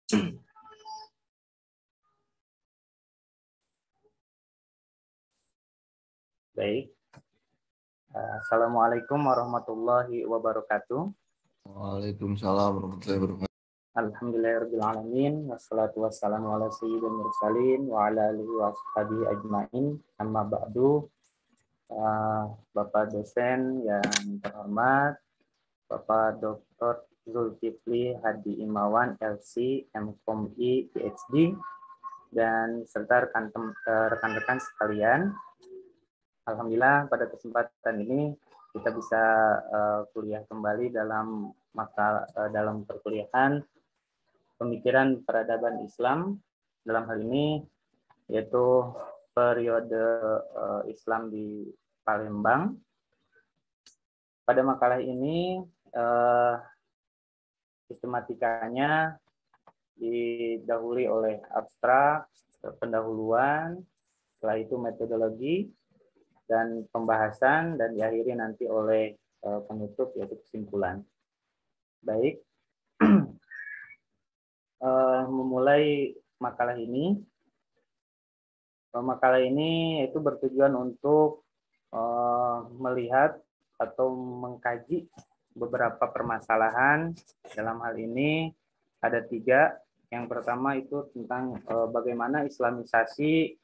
Baik. Assalamualaikum warahmatullahi wabarakatuh. Waalaikumsalam warahmatullahi wabarakatuh. Alhamdulillahirrahmanirrahim. Wassalatu wassalamu ala sayyidil mursalin wa ala alihi wa ashabihi ajma'in. Amma ba'du. Bapak dosen yang terhormat, Bapak Dr. Zulkifli Hadi Imawan, LC, MCOMI, PhD, dan serta rekan-rekan sekalian. Alhamdulillah pada kesempatan ini kita bisa kuliah kembali dalam dalam perkuliahan pemikiran peradaban Islam, dalam hal ini yaitu periode Islam di Palembang. Pada makalah ini sistematikanya didahului oleh abstrak, pendahuluan, setelah itu metodologi dan pembahasan, dan diakhiri nanti oleh penutup yaitu kesimpulan. Baik, memulai makalah ini. Makalah ini itu bertujuan untuk melihat atau mengkaji beberapa permasalahan. Dalam hal ini ada 3. Yang pertama itu tentang bagaimana islamisasi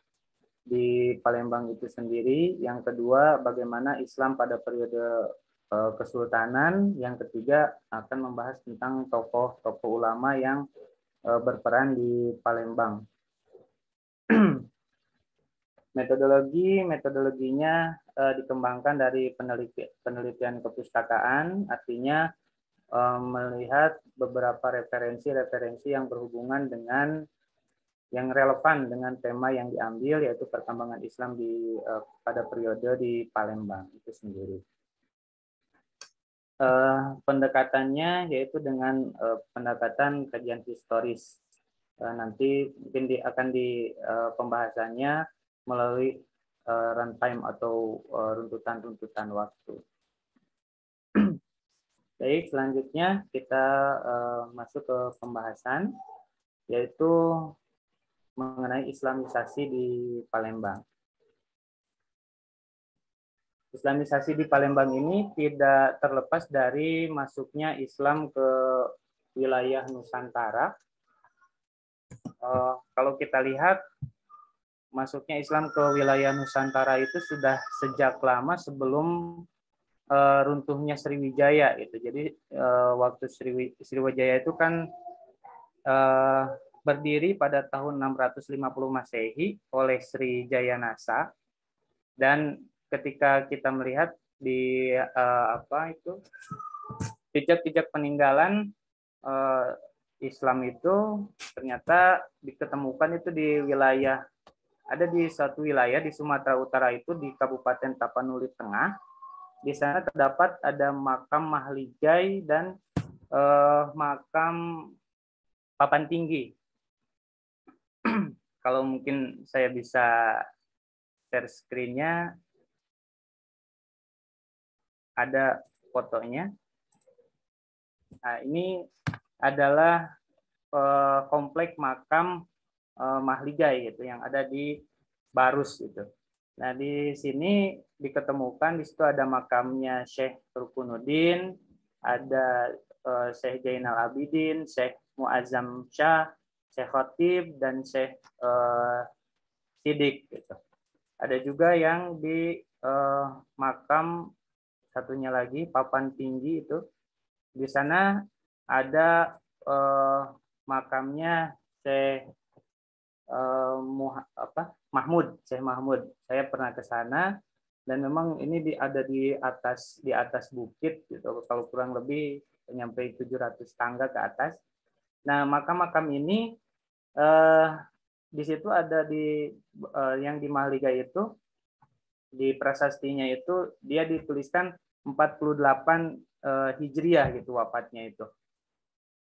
di Palembang itu sendiri. Yang kedua, bagaimana Islam pada periode kesultanan. Yang ketiga, akan membahas tentang tokoh-tokoh ulama yang berperan di Palembang. Metodologinya dikembangkan dari penelitian kepustakaan, artinya melihat beberapa referensi yang berhubungan dengan yang relevan dengan tema yang diambil, yaitu perkembangan Islam pada periode di Palembang itu sendiri. Pendekatannya yaitu dengan pendekatan kajian historis. Nanti mungkin akan di pembahasannya melalui runtime atau runtutan waktu. Baik, selanjutnya kita masuk ke pembahasan, yaitu mengenai islamisasi di Palembang. Islamisasi di Palembang ini tidak terlepas dari masuknya Islam ke wilayah Nusantara. Kalau kita lihat, masuknya Islam ke wilayah Nusantara itu sudah sejak lama sebelum runtuhnya Sriwijaya itu. Jadi waktu Sriwijaya itu kan berdiri pada tahun 650 Masehi oleh Sri Jayanasa, dan ketika kita melihat di jejak-jejak peninggalan Islam itu ternyata diketemukan itu di suatu wilayah di Sumatera Utara, itu di Kabupaten Tapanuli Tengah. Di sana terdapat ada makam Mahligai dan makam Papan Tinggi. Kalau mungkin saya bisa share screen-nya, ada fotonya. Nah, ini adalah komplek makam Mahligai gitu yang ada di Barus gitu. Nah, di sini diketemukan, di situ ada makamnya Syekh Rukunuddin, ada Syekh Zainal Abidin, Syekh Muazzam Shah, Syekh Khatib, dan Syekh Sidik gitu. Ada juga yang di makam satunya lagi, Papan Tinggi itu. Di sana ada makamnya Syekh Mahmud. Saya pernah ke sana, dan memang ini ada di atas bukit gitu. Kalau kurang lebih sampai 700 tangga ke atas. Nah, makam-makam ini di situ ada yang di Mahligai itu, di prasastinya itu dia dituliskan 48 Hijriah gitu wafatnya itu.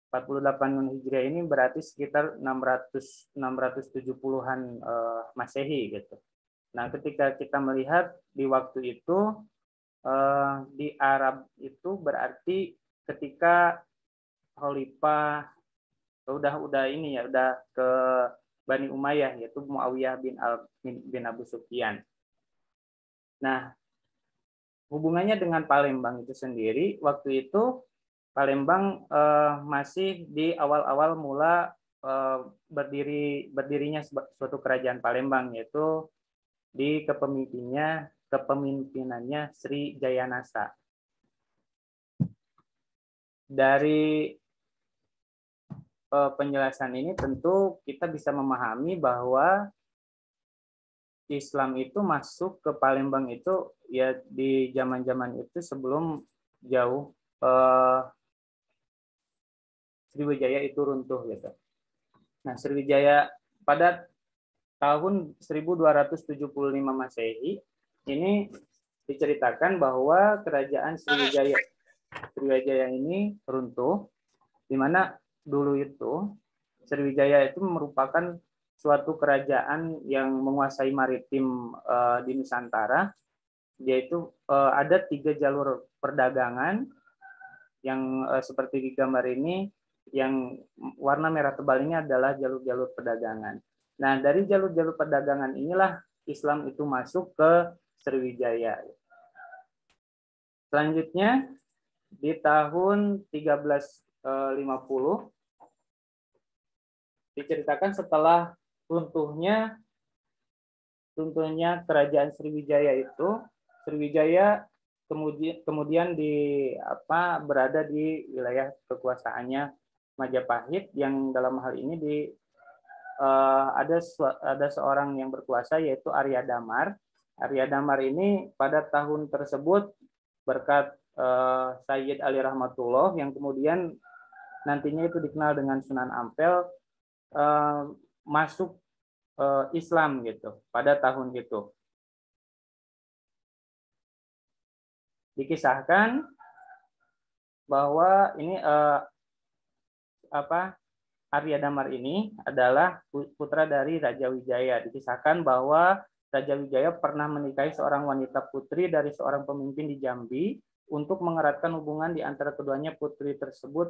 48 Hijriah ini berarti sekitar 670-an Masehi gitu. Nah, ketika kita melihat di waktu itu di Arab itu berarti ketika Khalifah udah ini ya, udah ke Bani Umayyah, yaitu Muawiyah bin Abu Sufyan. Nah, hubungannya dengan Palembang itu sendiri, waktu itu Palembang masih di awal-awal mula berdirinya suatu kerajaan Palembang, yaitu di kepemimpinannya Sri Jayanasa. Dari penjelasan ini tentu kita bisa memahami bahwa Islam itu masuk ke Palembang itu ya di zaman-zaman itu sebelum jauh Sriwijaya itu runtuh gitu. Nah, Sriwijaya pada tahun 1275 Masehi ini diceritakan bahwa kerajaan Sriwijaya ini runtuh, di mana dulu itu Sriwijaya itu merupakan suatu kerajaan yang menguasai maritim di Nusantara, yaitu ada 3 jalur perdagangan yang seperti di gambar ini, yang warna merah tebal ini adalah jalur-jalur perdagangan. Nah, dari jalur-jalur perdagangan inilah Islam itu masuk ke Sriwijaya. Selanjutnya di tahun 1350 diceritakan setelah runtuhnya kerajaan Sriwijaya itu, Sriwijaya kemudian berada di wilayah kekuasaannya Majapahit, yang dalam hal ini ada seorang yang berkuasa yaitu Arya Damar. Arya Damar ini pada tahun tersebut berkat Sayyid Ali Rahmatullah yang kemudian nantinya itu dikenal dengan Sunan Ampel, masuk Islam gitu pada tahun itu. Dikisahkan bahwa ini Arya Damar ini adalah putra dari Raja Wijaya. Dikisahkan bahwa Raja Wijaya pernah menikahi seorang wanita putri dari seorang pemimpin di Jambi. Untuk mengeratkan hubungan di antara keduanya, putri tersebut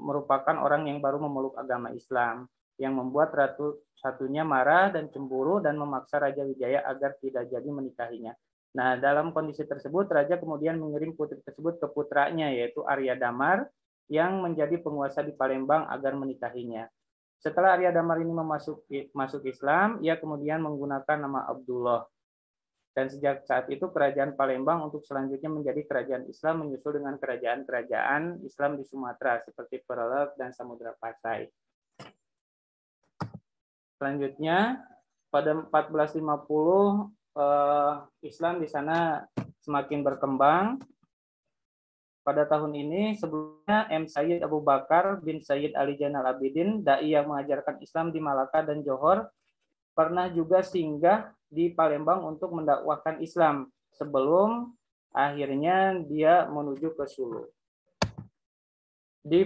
merupakan orang yang baru memeluk agama Islam, yang membuat Ratu Satunya marah dan cemburu dan memaksa Raja Wijaya agar tidak jadi menikahinya. Nah, dalam kondisi tersebut, Raja kemudian mengirim putri tersebut ke putranya, yaitu Arya Damar, yang menjadi penguasa di Palembang agar menikahinya. Setelah Arya Damar ini masuk Islam, ia kemudian menggunakan nama Abdullah. Dan sejak saat itu kerajaan Palembang untuk selanjutnya menjadi kerajaan Islam, menyusul dengan kerajaan-kerajaan Islam di Sumatera seperti Perelek dan Samudra Pasai. Selanjutnya pada 1450 Islam di sana semakin berkembang. Pada tahun ini sebelumnya M. Sayyid Abu Bakar bin Sayyid Ali Zainal Abidin, dai yang mengajarkan Islam di Malaka dan Johor, pernah juga singgah di Palembang untuk mendakwahkan Islam sebelum akhirnya dia menuju ke Sulu.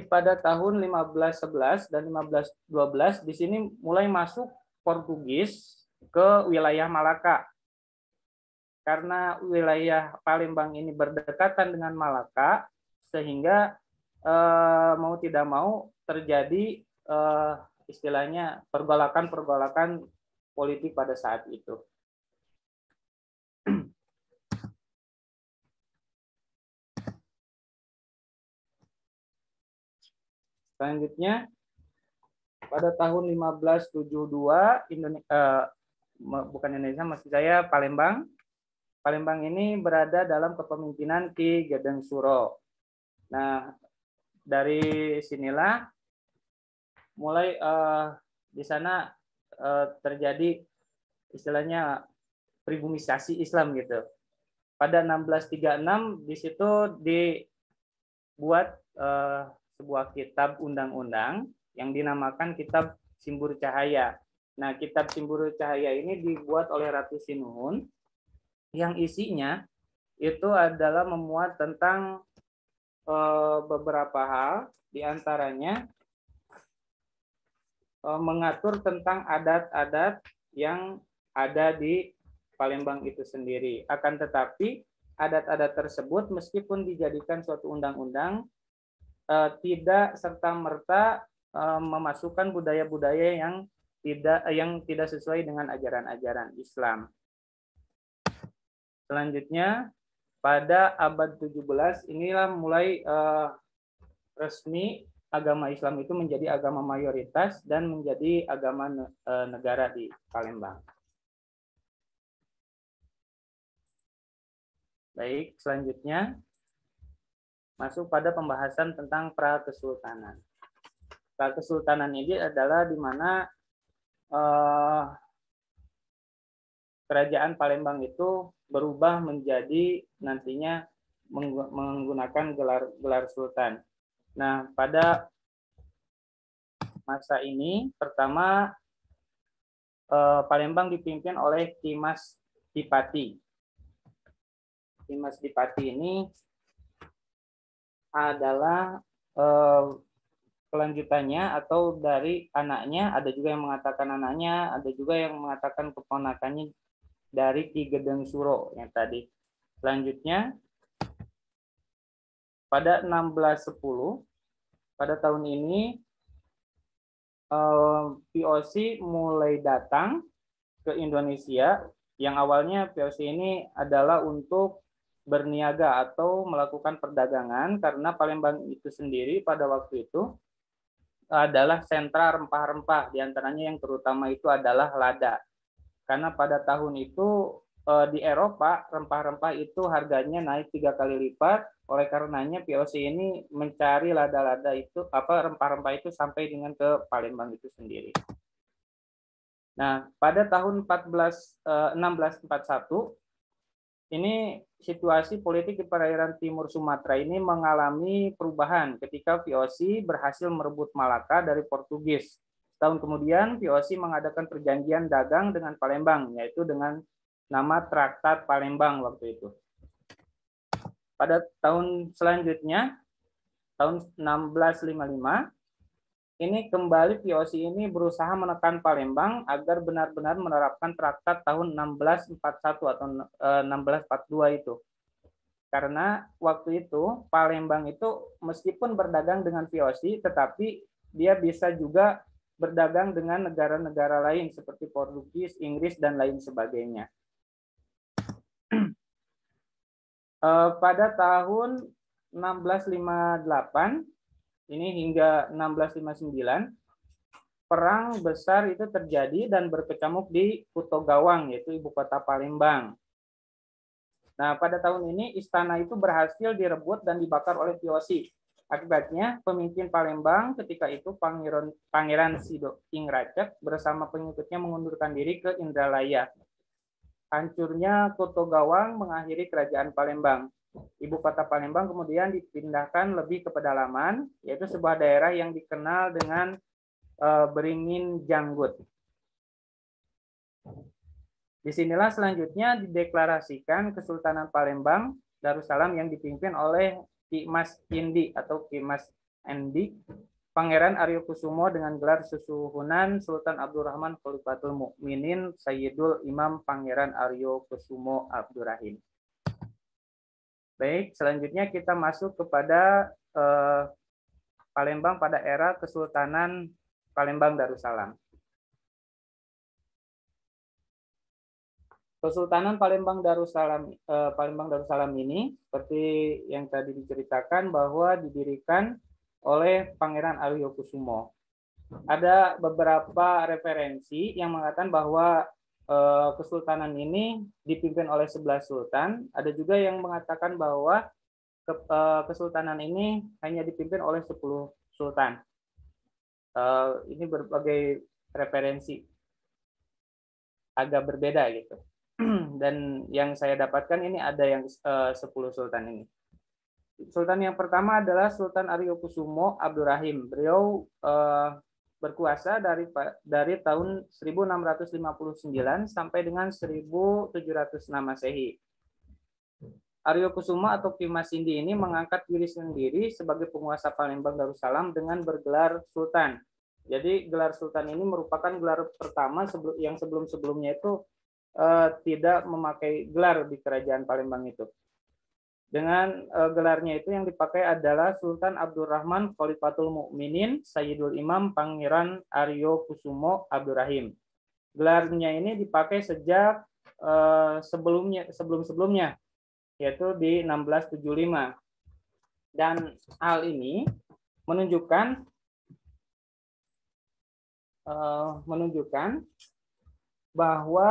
Pada tahun 1511 dan 1512 di sini mulai masuk Portugis ke wilayah Malaka. Karena wilayah Palembang ini berdekatan dengan Malaka, sehingga mau tidak mau terjadi istilahnya pergolakan politik pada saat itu. Selanjutnya, pada tahun 1572, Palembang ini berada dalam kepemimpinan Ki Gedeng Suro. Nah, dari sinilah mulai di sana terjadi istilahnya pribumisasi Islam gitu. Pada 1636 di situ dibuat sebuah kitab undang-undang yang dinamakan Kitab Simbur Cahaya. Nah, Kitab Simbur Cahaya ini dibuat oleh Ratu Sinuhun, yang isinya itu adalah memuat tentang beberapa hal, diantaranya mengatur tentang adat-adat yang ada di Palembang itu sendiri. Akan tetapi adat-adat tersebut meskipun dijadikan suatu undang-undang, tidak serta-merta memasukkan budaya-budaya yang tidak sesuai dengan ajaran-ajaran Islam. Selanjutnya, pada abad 17 inilah mulai resmi agama Islam itu menjadi agama mayoritas dan menjadi agama negara di Palembang. Baik, selanjutnya masuk pada pembahasan tentang pra-kesultanan. Pra-kesultanan ini adalah di mana kerajaan Palembang itu berubah menjadi nantinya menggunakan gelar sultan. Nah, pada masa ini pertama Palembang dipimpin oleh Ki Mas Dipati. Ki Mas Dipati ini adalah kelanjutannya atau dari anaknya, ada juga yang mengatakan anaknya, ada juga yang mengatakan keponakannya dari Ki Gedeng Suro yang tadi. Selanjutnya pada 1610 pada tahun ini VOC mulai datang ke Indonesia. Yang awalnya VOC ini adalah untuk berniaga atau melakukan perdagangan karena Palembang itu sendiri pada waktu itu adalah sentra rempah-rempah, diantaranya yang terutama itu adalah lada. Karena pada tahun itu di Eropa rempah-rempah itu harganya naik 3 kali lipat. Oleh karenanya VOC ini mencari lada-lada itu rempah-rempah itu sampai dengan ke Palembang itu sendiri. Nah, pada tahun 1641 ini situasi politik di perairan timur Sumatera ini mengalami perubahan ketika VOC berhasil merebut Malaka dari Portugis. Tahun kemudian VOC mengadakan perjanjian dagang dengan Palembang, yaitu dengan nama Traktat Palembang waktu itu. Pada tahun selanjutnya, tahun 1655, ini kembali VOC ini berusaha menekan Palembang agar benar-benar menerapkan traktat tahun 1641 atau 1642 itu. Karena waktu itu Palembang itu meskipun berdagang dengan VOC, tetapi dia bisa juga berdagang dengan negara-negara lain seperti Portugis, Inggris, dan lain sebagainya. Pada tahun 1658 ini hingga 1659 perang besar itu terjadi dan berkecamuk di Kuto Gawang, yaitu ibu kota Palembang. Nah, pada tahun ini istana itu berhasil direbut dan dibakar oleh VOC. Akibatnya pemimpin Palembang ketika itu Pangeran Sido Ing Racek bersama pengikutnya mengundurkan diri ke Indralaya. Hancurnya Kuto Gawang mengakhiri kerajaan Palembang. Ibu kota Palembang kemudian dipindahkan lebih ke pedalaman, yaitu sebuah daerah yang dikenal dengan Beringin Janggut. Disinilah selanjutnya dideklarasikan Kesultanan Palembang Darussalam yang dipimpin oleh Ki Mas Indi atau Ki Mas Endi, Pangeran Aryo Kusumo dengan gelar susuhunan Sultan Abdurrahman Khalifatul Mukminin Sayyidul Imam Pangeran Aryo Kusumo Abdurrahim. Baik, selanjutnya kita masuk kepada Palembang pada era Kesultanan Palembang Darussalam. Kesultanan Palembang Darussalam ini seperti yang tadi diceritakan bahwa didirikan oleh Pangeran Aryo Kusumo. Ada beberapa referensi yang mengatakan bahwa Kesultanan ini dipimpin oleh 11 sultan. Ada juga yang mengatakan bahwa Kesultanan ini hanya dipimpin oleh 10 sultan. Ini berbagai referensi agak berbeda gitu. Dan yang saya dapatkan ini ada yang 10 sultan ini. Sultan yang pertama adalah Sultan Aryo Kusumo Abdurrahim. Beliau berkuasa dari tahun 1659 sampai dengan 1706 Masehi. Aryo Kusumo atau Ki Mas Indi ini mengangkat diri sendiri sebagai penguasa Palembang Darussalam dengan bergelar Sultan. Jadi gelar Sultan ini merupakan gelar pertama yang sebelum-sebelumnya itu tidak memakai gelar di kerajaan Palembang itu. Dengan gelarnya itu yang dipakai adalah Sultan Abdurrahman Khalifatul Mukminin Sayyidul Imam Pangeran Aryo Kusumo Abdurrahim. Gelarnya ini dipakai sejak sebelum-sebelumnya, yaitu di 1675. Dan hal ini menunjukkan bahwa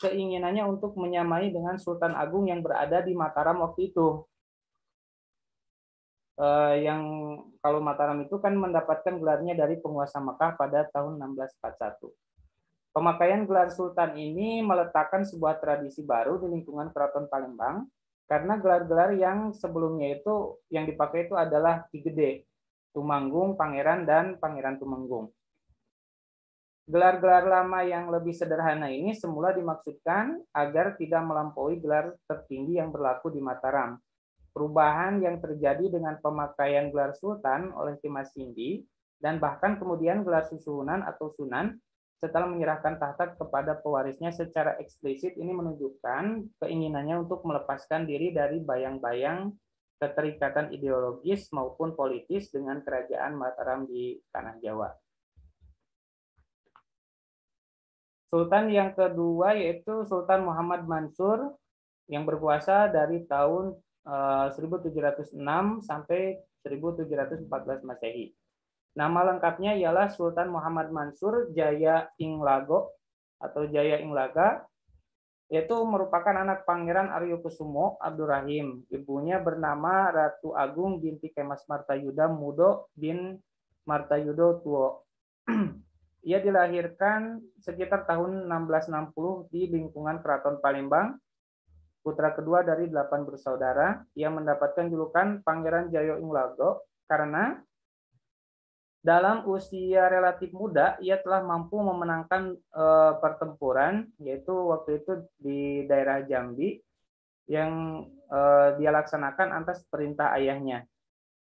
keinginannya untuk menyamai dengan Sultan Agung yang berada di Mataram waktu itu. Yang kalau Mataram itu kan mendapatkan gelarnya dari penguasa Makkah pada tahun 1641. Pemakaian gelar Sultan ini meletakkan sebuah tradisi baru di lingkungan Keraton Palembang, karena gelar-gelar yang sebelumnya itu yang dipakai itu adalah Ki Gede, Tumanggung, Pangeran, dan Pangeran Tumenggung. Gelar-gelar lama yang lebih sederhana ini semula dimaksudkan agar tidak melampaui gelar tertinggi yang berlaku di Mataram. Perubahan yang terjadi dengan pemakaian gelar Sultan oleh Dimas Sindi dan bahkan kemudian gelar Susuhunan atau Sunan setelah menyerahkan tahta kepada pewarisnya secara eksplisit ini menunjukkan keinginannya untuk melepaskan diri dari bayang-bayang keterikatan ideologis maupun politis dengan kerajaan Mataram di tanah Jawa. Sultan yang kedua yaitu Sultan Muhammad Mansur yang berkuasa dari tahun 1706 sampai 1714 Masehi. Nama lengkapnya ialah Sultan Muhammad Mansur Jaya Inglago atau Jaya Inglaga, yaitu merupakan anak Pangeran Aryo Kusumo Abdurrahim. Ibunya bernama Ratu Agung binti Kemas Martayuda Mudo bin Martayudo Tuo. Ia dilahirkan sekitar tahun 1660 di lingkungan Keraton Palembang, putra kedua dari 8 bersaudara. Ia mendapatkan julukan Pangeran Jayo Inglago karena dalam usia relatif muda ia telah mampu memenangkan pertempuran, yaitu waktu itu di daerah Jambi yang dia laksanakan atas perintah ayahnya.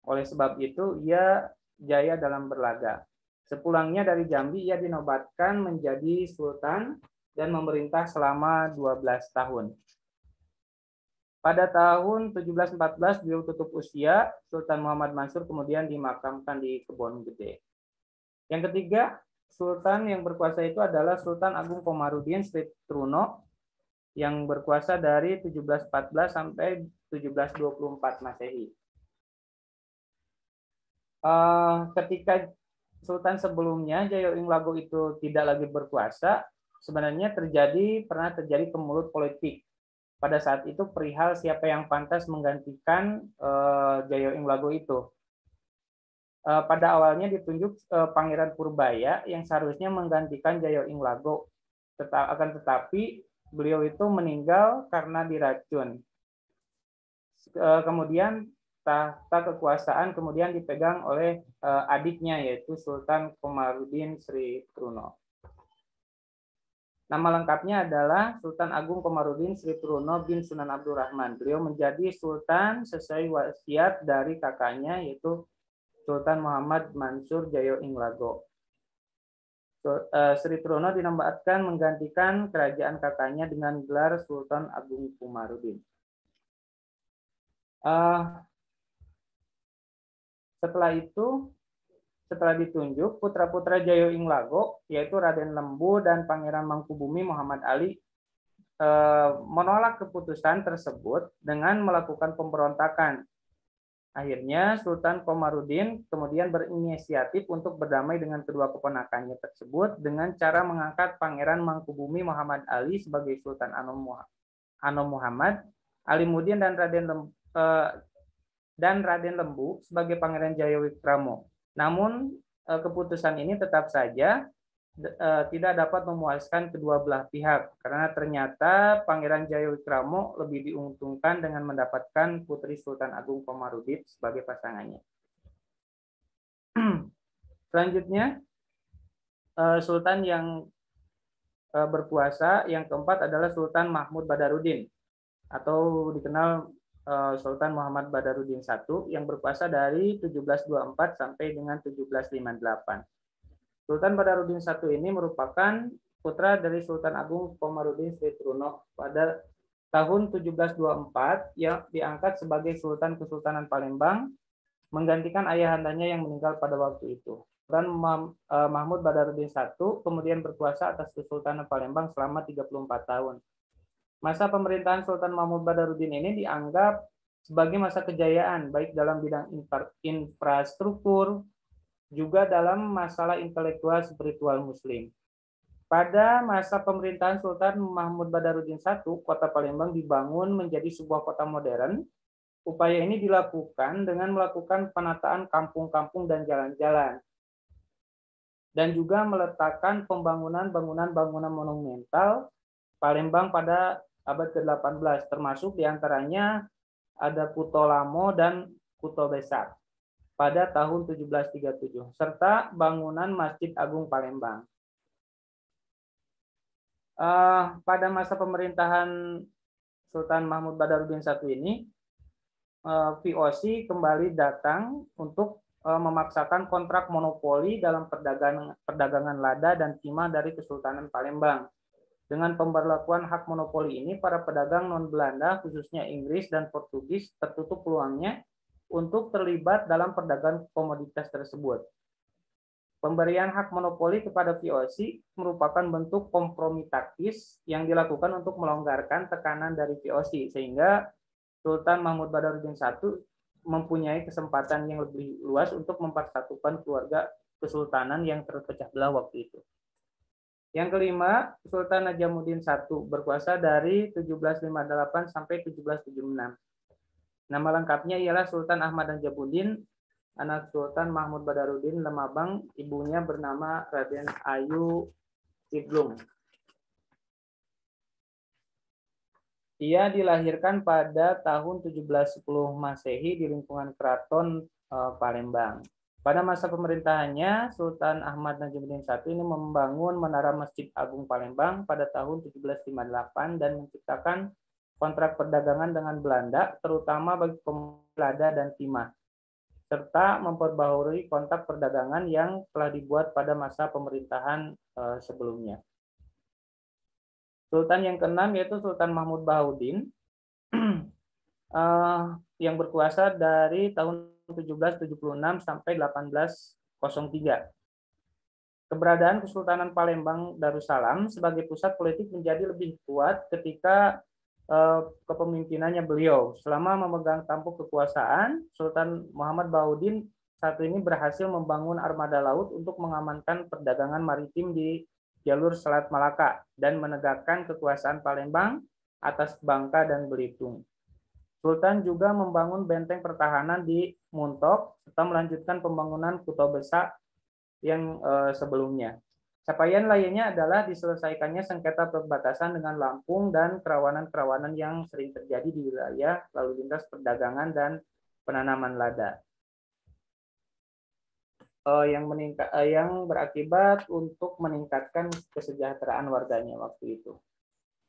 Oleh sebab itu ia jaya dalam berlaga. Sepulangnya dari Jambi, ia dinobatkan menjadi sultan dan memerintah selama 12 tahun. Pada tahun 1714 beliau tutup usia, Sultan Muhammad Mansur kemudian dimakamkan di Kebon Gede. Yang ketiga, sultan yang berkuasa itu adalah Sultan Agung Komarudin Sri Truno yang berkuasa dari 1714 sampai 1724 Masehi. Ketika Sultan sebelumnya Jayo Inglago itu tidak lagi berkuasa, sebenarnya pernah terjadi kemelut politik. Pada saat itu perihal siapa yang pantas menggantikan Jayo Inglago itu. Pada awalnya ditunjuk Pangeran Purbaya yang seharusnya menggantikan Jayo Inglago. Akan tetapi beliau itu meninggal karena diracun. Kemudian tahta kekuasaan kemudian dipegang oleh adiknya yaitu Sultan Komarudin Sri Truno. Nama lengkapnya adalah Sultan Agung Komarudin Sri Truno bin Sunan Abdurrahman. Beliau menjadi sultan sesuai wasiat dari kakaknya yaitu Sultan Muhammad Mansur Jayo Inglago. Sri Truno dinobatkan menggantikan kerajaan kakaknya dengan gelar Sultan Agung Komarudin. Setelah ditunjuk, putra-putra Jayo Inglago, yaitu Raden Lembu dan Pangeran Mangkubumi Muhammad Ali, menolak keputusan tersebut dengan melakukan pemberontakan. Akhirnya Sultan Komarudin kemudian berinisiatif untuk berdamai dengan kedua keponakannya tersebut dengan cara mengangkat Pangeran Mangkubumi Muhammad Ali sebagai Sultan Anom Muhammad, Alimuddin dan Raden Lembu sebagai Pangeran Jayawikramo. Namun keputusan ini tetap saja tidak dapat memuaskan kedua belah pihak karena ternyata Pangeran Jayawikramo lebih diuntungkan dengan mendapatkan putri Sultan Agung Komarudin sebagai pasangannya. Selanjutnya Sultan yang berkuasa yang keempat adalah Sultan Mahmud Badarudin atau dikenal Sultan Muhammad Badarudin I yang berkuasa dari 1724 sampai dengan 1758. Sultan Badarudin I ini merupakan putra dari Sultan Agung Komarudin Sri Truno pada tahun 1724 yang diangkat sebagai Sultan Kesultanan Palembang, menggantikan ayahandanya yang meninggal pada waktu itu. Dan Mahmud Badaruddin I kemudian berkuasa atas Kesultanan Palembang selama 34 tahun. Masa pemerintahan Sultan Mahmud Badaruddin ini dianggap sebagai masa kejayaan, baik dalam bidang infrastruktur, juga dalam masalah intelektual spiritual Muslim. Pada masa pemerintahan Sultan Mahmud Badaruddin I, kota Palembang dibangun menjadi sebuah kota modern. Upaya ini dilakukan dengan melakukan penataan kampung-kampung dan jalan-jalan, dan juga meletakkan pembangunan bangunan monumental Palembang pada abad ke-18, termasuk diantaranya ada Kuto Lamo dan Kuto Besar pada tahun 1737, serta bangunan Masjid Agung Palembang. Pada masa pemerintahan Sultan Mahmud Badaruddin I ini, VOC kembali datang untuk memaksakan kontrak monopoli dalam perdagangan lada dan timah dari Kesultanan Palembang. Dengan pemberlakuan hak monopoli ini, para pedagang non-Belanda, khususnya Inggris dan Portugis, tertutup peluangnya untuk terlibat dalam perdagangan komoditas tersebut. Pemberian hak monopoli kepada VOC merupakan bentuk kompromi taktis yang dilakukan untuk melonggarkan tekanan dari VOC, sehingga Sultan Mahmud Badaruddin I mempunyai kesempatan yang lebih luas untuk mempersatukan keluarga kesultanan yang terpecah belah waktu itu. Yang kelima, Sultan Najamuddin I berkuasa dari 1758 sampai 1776. Nama lengkapnya ialah Sultan Ahmad Najamuddin, anak Sultan Mahmud Badaruddin Lemabang, ibunya bernama Raden Ayu Siglung. Ia dilahirkan pada tahun 1710 Masehi di lingkungan Keraton Palembang. Pada masa pemerintahannya, Sultan Ahmad Najamuddin I ini membangun Menara Masjid Agung Palembang pada tahun 1758 dan menciptakan kontrak perdagangan dengan Belanda, terutama bagi komoditas lada dan timah, serta memperbaharui kontrak perdagangan yang telah dibuat pada masa pemerintahan sebelumnya. Sultan yang keenam yaitu Sultan Mahmud Bahaudin yang berkuasa dari tahun 1776 sampai 1803. Keberadaan Kesultanan Palembang Darussalam sebagai pusat politik menjadi lebih kuat ketika kepemimpinannya beliau. Selama memegang tampuk kekuasaan, Sultan Muhammad Bahaudin saat ini berhasil membangun armada laut untuk mengamankan perdagangan maritim di jalur Selat Malaka dan menegakkan kekuasaan Palembang atas Bangka dan Belitung. Sultan juga membangun benteng pertahanan di Muntok serta melanjutkan pembangunan Kuto Besar yang sebelumnya. Capaian lainnya adalah diselesaikannya sengketa perbatasan dengan Lampung dan kerawanan-kerawanan yang sering terjadi di wilayah lalu lintas perdagangan dan penanaman lada. Yang berakibat untuk meningkatkan kesejahteraan warganya waktu itu.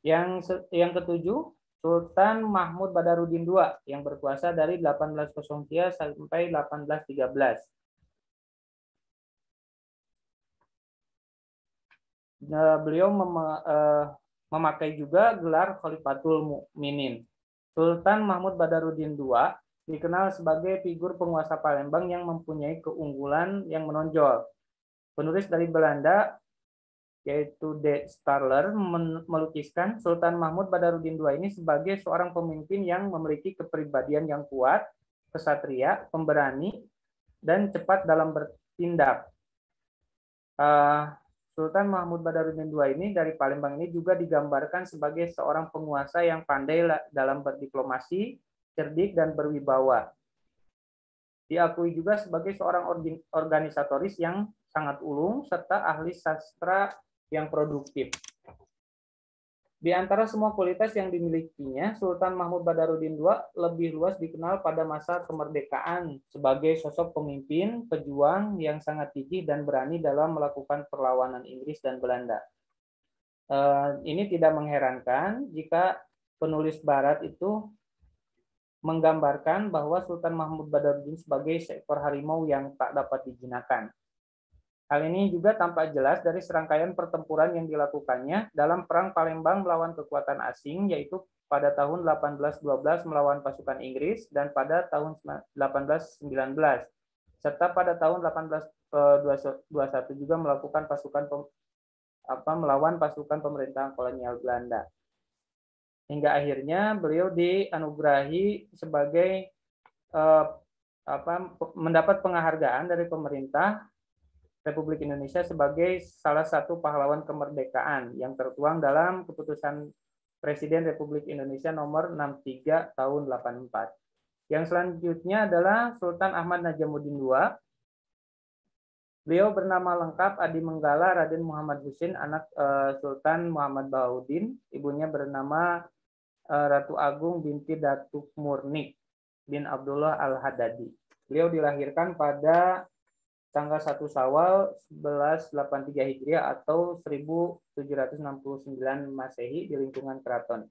Yang ketujuh, Sultan Mahmud Badaruddin II yang berkuasa dari 1803 sampai 1813. Beliau memakai juga gelar Khalifatul Mukminin. Sultan Mahmud Badaruddin II dikenal sebagai figur penguasa Palembang yang mempunyai keunggulan yang menonjol. Penulis dari Belanda, yaitu De Starler, melukiskan Sultan Mahmud Badaruddin II ini sebagai seorang pemimpin yang memiliki kepribadian yang kuat, kesatria, pemberani, dan cepat dalam bertindak. Sultan Mahmud Badaruddin II ini dari Palembang ini juga digambarkan sebagai seorang penguasa yang pandai dalam berdiplomasi, cerdik, dan berwibawa. Diakui juga sebagai seorang organisatoris yang sangat ulung serta ahli sastra yang produktif. Di antara semua kualitas yang dimilikinya, Sultan Mahmud Badaruddin II lebih luas dikenal pada masa kemerdekaan sebagai sosok pemimpin, pejuang yang sangat gigih dan berani dalam melakukan perlawanan Inggris dan Belanda. Ini tidak mengherankan jika penulis Barat itu menggambarkan bahwa Sultan Mahmud Badaruddin sebagai seekor harimau yang tak dapat dijinakan. Hal ini juga tampak jelas dari serangkaian pertempuran yang dilakukannya dalam Perang Palembang melawan kekuatan asing, yaitu pada tahun 1812 melawan pasukan Inggris dan pada tahun 1819, serta pada tahun 1821 juga melakukan melawan pasukan pemerintahan kolonial Belanda. Hingga akhirnya beliau dianugerahi sebagai mendapat penghargaan dari pemerintah Republik Indonesia sebagai salah satu pahlawan kemerdekaan yang tertuang dalam keputusan Presiden Republik Indonesia nomor 63 tahun 84. Yang selanjutnya adalah Sultan Ahmad Najamuddin II. Beliau bernama lengkap Adi Menggala Raden Muhammad Husin, anak Sultan Muhammad Bahaudin. Ibunya bernama Ratu Agung binti Datuk Murni bin Abdullah Al-Haddadi. Beliau dilahirkan pada tanggal 1 Syawal 1183 Hijriah atau 1769 Masehi di lingkungan keraton.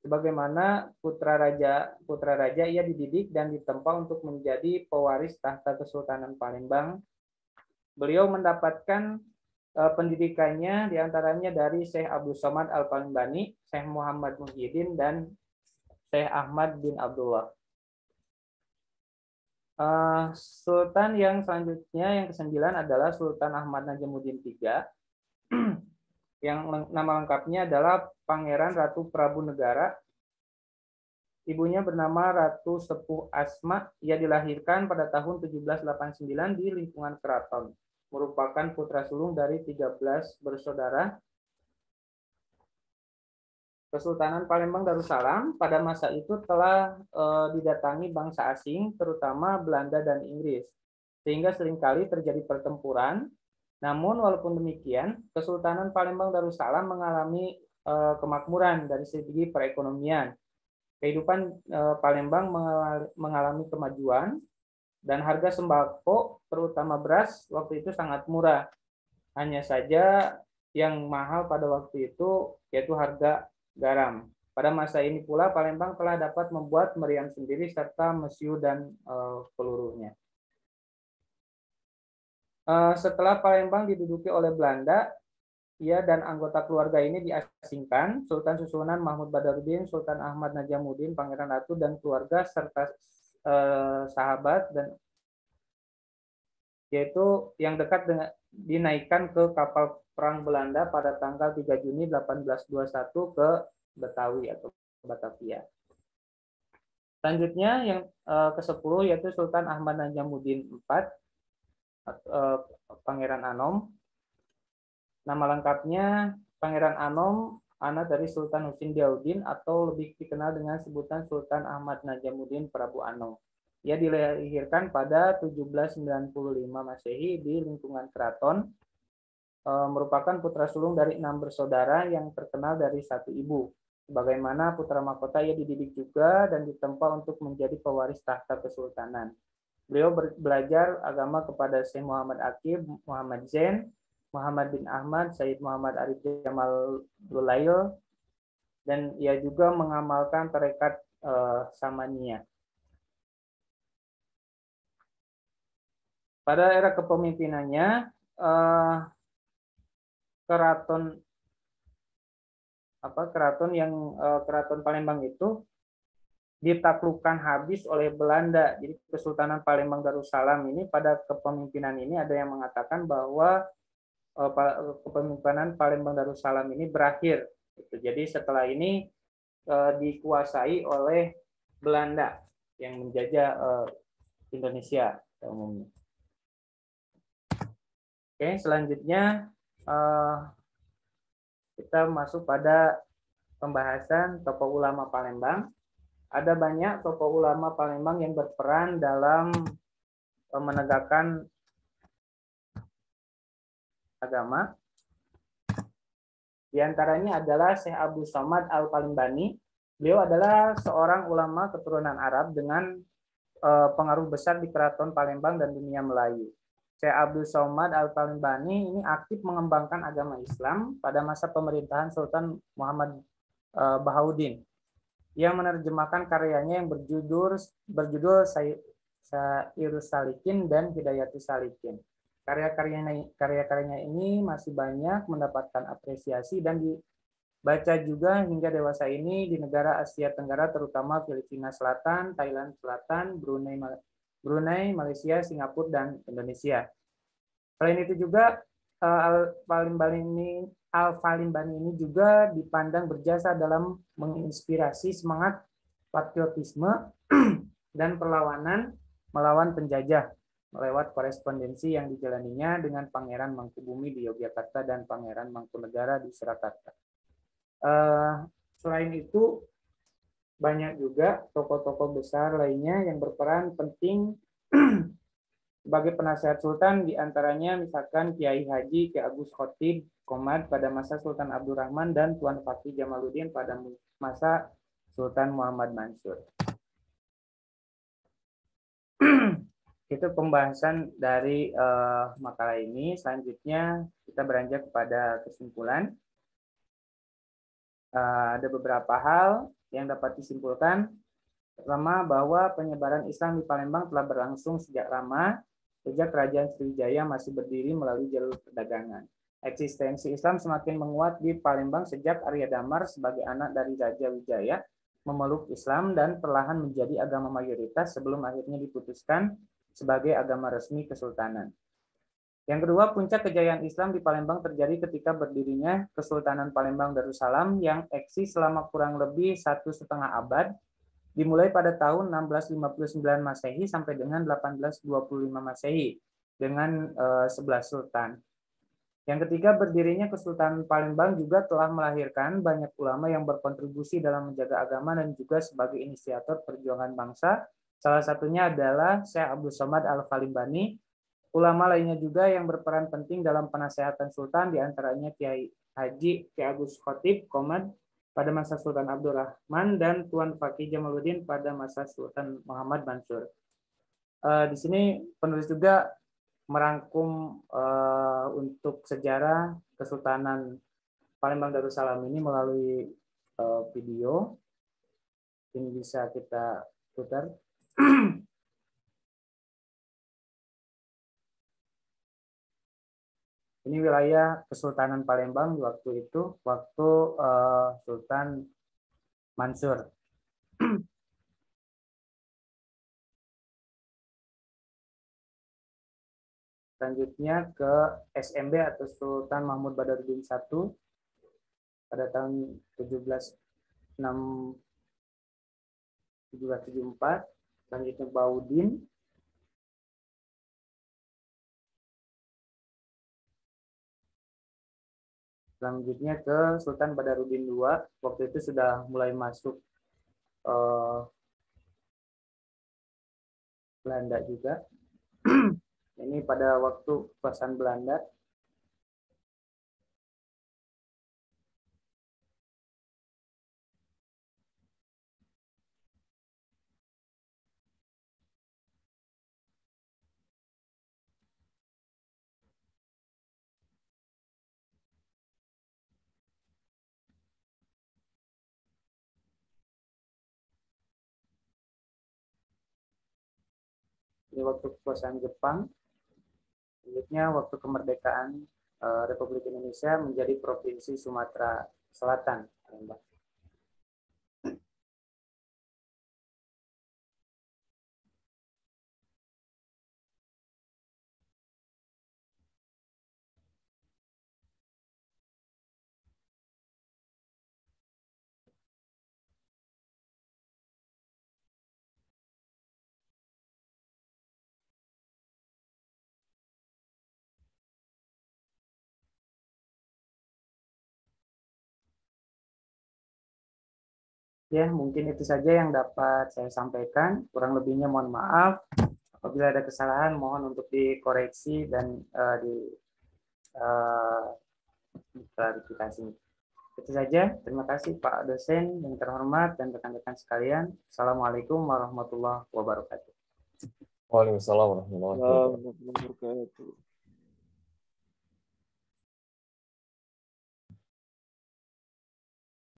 Sebagaimana putra raja ia dididik dan ditempa untuk menjadi pewaris tahta Kesultanan Palembang. Beliau mendapatkan pendidikannya diantaranya dari Syekh Abdul Somad Al-Palembani, Syekh Muhammad Muhyiddin, dan Syekh Ahmad bin Abdullah. Sultan yang selanjutnya, yang ke-9 adalah Sultan Ahmad Najamuddin III, yang nama lengkapnya adalah Pangeran Ratu Prabu Negara. Ibunya bernama Ratu Sepuh Asma. Ia dilahirkan pada tahun 1789 di lingkungan keraton. Merupakan putra sulung dari 13 bersaudara. Kesultanan Palembang Darussalam pada masa itu telah didatangi bangsa asing, terutama Belanda dan Inggris, sehingga seringkali terjadi pertempuran. Namun walaupun demikian, Kesultanan Palembang Darussalam mengalami kemakmuran dari segi perekonomian. Kehidupan Palembang mengalami kemajuan, dan harga sembako, terutama beras, waktu itu sangat murah. Hanya saja yang mahal pada waktu itu yaitu harga garam. Pada masa ini pula Palembang telah dapat membuat meriam sendiri serta mesiu dan pelurunya. Setelah Palembang diduduki oleh Belanda, ia dan anggota keluarga ini diasingkan. Sultan Susunan Mahmud Badarudin, Sultan Ahmad Najamuddin, Pangeran Ratu, dan keluarga serta sahabat dan yaitu yang dekat dengan dinaikkan ke kapal perang Belanda pada tanggal 3 Juni 1821 ke Betawi atau Batavia. Selanjutnya yang ke-10 yaitu Sultan Ahmad Najamuddin IV, Pangeran Anom. Nama lengkapnya Pangeran Anom, anak dari Sultan Husin Diyaudin atau lebih dikenal dengan sebutan Sultan Ahmad Najamuddin Prabu Anom. Ia dilahirkan pada 1795 Masehi di lingkungan keraton, merupakan putra sulung dari 6 bersaudara yang terkenal dari satu ibu. Sebagaimana putra mahkota, ia dididik juga dan ditempa untuk menjadi pewaris tahta kesultanan. Beliau belajar agama kepada Syekh Muhammad Aqib, Muhammad Zain, Muhammad bin Ahmad, Sayyid Muhammad Arif Jamal Lulail, dan ia juga mengamalkan tarekat Samaniyah. Pada era kepemimpinannya, keraton Palembang itu ditaklukkan habis oleh Belanda. Jadi Kesultanan Palembang Darussalam ini pada kepemimpinan ini ada yang mengatakan bahwa kepemimpinan Palembang Darussalam ini berakhir. Jadi setelah ini dikuasai oleh Belanda yang menjajah Indonesia umumnya. Oke, selanjutnya kita masuk pada pembahasan tokoh ulama Palembang. Ada banyak tokoh ulama Palembang yang berperan dalam menegakkan agama. Di antaranya adalah Syekh Abdul Somad Al-Palembani. Beliau adalah seorang ulama keturunan Arab dengan pengaruh besar di Keraton Palembang dan dunia Melayu. Syekh Abdul Somad Al-Palembani ini aktif mengembangkan agama Islam pada masa pemerintahan Sultan Muhammad Bahaudin. Ia menerjemahkan karyanya yang berjudul Sairus Salikin dan Hidayatus Salikin. Karya-karyanya ini masih banyak mendapatkan apresiasi dan Baca juga hingga dewasa ini di negara Asia Tenggara terutama Filipina Selatan, Thailand Selatan, Brunei, Malaysia, Singapura, dan Indonesia. Selain itu juga Al-Falimbani ini juga dipandang berjasa dalam menginspirasi semangat patriotisme dan perlawanan melawan penjajah lewat korespondensi yang dijalaninya dengan Pangeran Mangkubumi di Yogyakarta dan Pangeran Mangkunegara di Surakarta. Selain itu, banyak juga tokoh-tokoh besar lainnya yang berperan penting sebagai penasehat Sultan, diantaranya misalkan Kiai Haji Ki Agus Khotib Komad pada masa Sultan Abdurrahman dan Tuan Fakih Jamaluddin pada masa Sultan Muhammad Mansur. Itu pembahasan dari makalah ini. Selanjutnya kita beranjak kepada kesimpulan. Ada beberapa hal yang dapat disimpulkan. Pertama, bahwa penyebaran Islam di Palembang telah berlangsung sejak lama, sejak Kerajaan Sriwijaya masih berdiri melalui jalur perdagangan. Eksistensi Islam semakin menguat di Palembang sejak Arya Damar sebagai anak dari Raja Wijaya memeluk Islam dan perlahan menjadi agama mayoritas sebelum akhirnya diputuskan sebagai agama resmi Kesultanan. Yang kedua, puncak kejayaan Islam di Palembang terjadi ketika berdirinya Kesultanan Palembang Darussalam yang eksis selama kurang lebih 1,5 abad, dimulai pada tahun 1659 Masehi sampai dengan 1825 Masehi dengan 11 sultan. Yang ketiga, berdirinya Kesultanan Palembang juga telah melahirkan banyak ulama yang berkontribusi dalam menjaga agama dan juga sebagai inisiator perjuangan bangsa. Salah satunya adalah Syekh Abdul Somad Al-Falimbani. Ulama lainnya juga yang berperan penting dalam penasehatan Sultan, diantaranya Kiai Haji Ki Agus Khotib Komad pada masa Sultan Abdurrahman dan Tuan Fakih Jamaluddin pada masa Sultan Muhammad Mansur. Di sini penulis juga merangkum untuk sejarah Kesultanan Palembang Darussalam ini melalui video. Ini bisa kita putar. Ini wilayah Kesultanan Palembang waktu itu, waktu Sultan Mansur. Selanjutnya ke SMB atau Sultan Mahmud Badaruddin I pada tahun 1774. Selanjutnya Baudin. Selanjutnya ke Sultan Badaruddin II, waktu itu sudah mulai masuk Belanda juga. Ini pada waktu kekuasaan Belanda. Ini waktu kekuasaan Jepang. Selanjutnya waktu kemerdekaan Republik Indonesia menjadi Provinsi Sumatera Selatan. Ya, mungkin itu saja yang dapat saya sampaikan. Kurang lebihnya mohon maaf. Apabila ada kesalahan, mohon untuk dikoreksi dan diklarifikasi. Itu saja. Terima kasih Pak dosen yang terhormat dan rekan-rekan sekalian. Assalamualaikum warahmatullahi wabarakatuh. Waalaikumsalam warahmatullahi wabarakatuh.